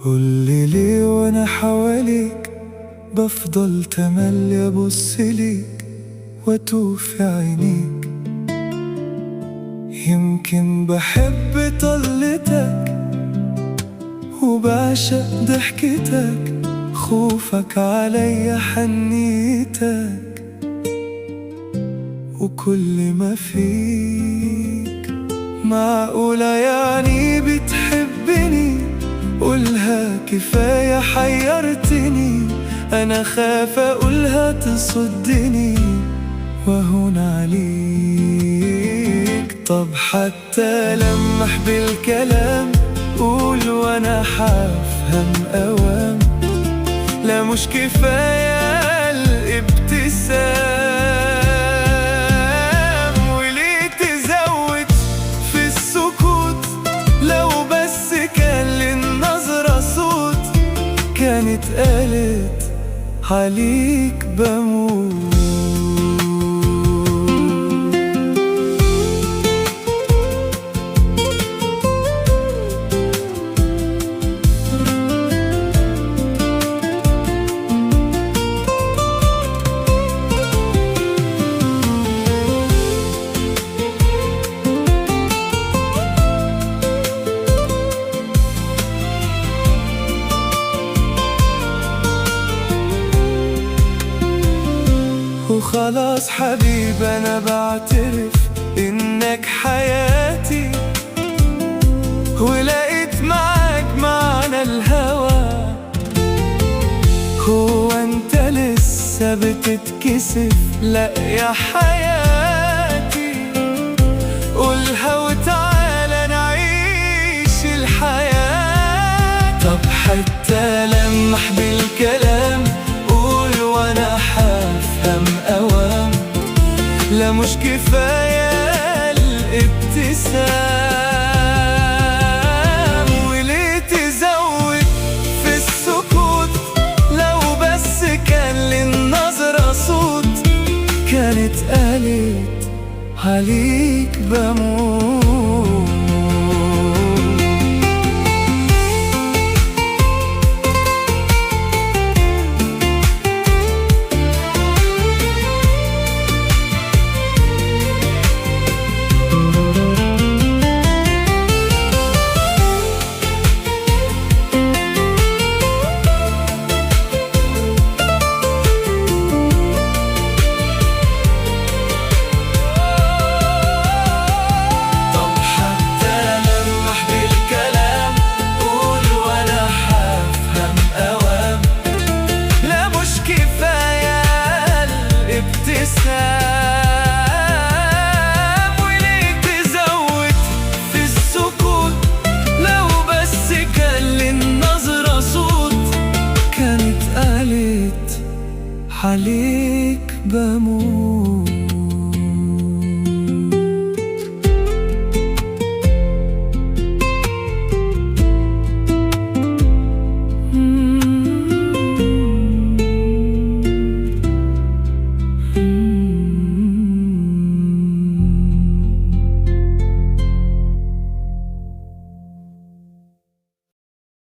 قولي ليه وانا حواليك بفضل تملي ابص ليك واتوه في عينيك. يمكن بحب طلتك وبعشق ضحكتك، خوفك عليا حنيتك وكل ما فيك. معقولة يعني بتحبني؟ قولها كفاية حيرتني، أنا خاف أقولها تصدني وهون عليك. طب حتى لمح بالكلام، قول وأنا حافهم أوام. لا مش كفاية الابتسام، وليه تزود في السكوت؟ لو بس كان للنظرة صوت كانت قالت عليك بموت. وخلاص حبيب أنا بعترف إنك حياتي، ولقيت معاك معنى الهوى. هو أنت لسه بتتكسف؟ لأ يا حياتي، قولها وتعالى نعيش الحياة. طب حتى لمح بالكلام، قول وأنا حافهم أوام. لا مش كفاية الابتسام، وليه تزود في السكوت؟ لو بس كان للنظرة صوت كانت قالت عليك بموت. وليه تزود في السكوت؟ لو بس كان للنظرة صوت كانت قالت عليك بموت.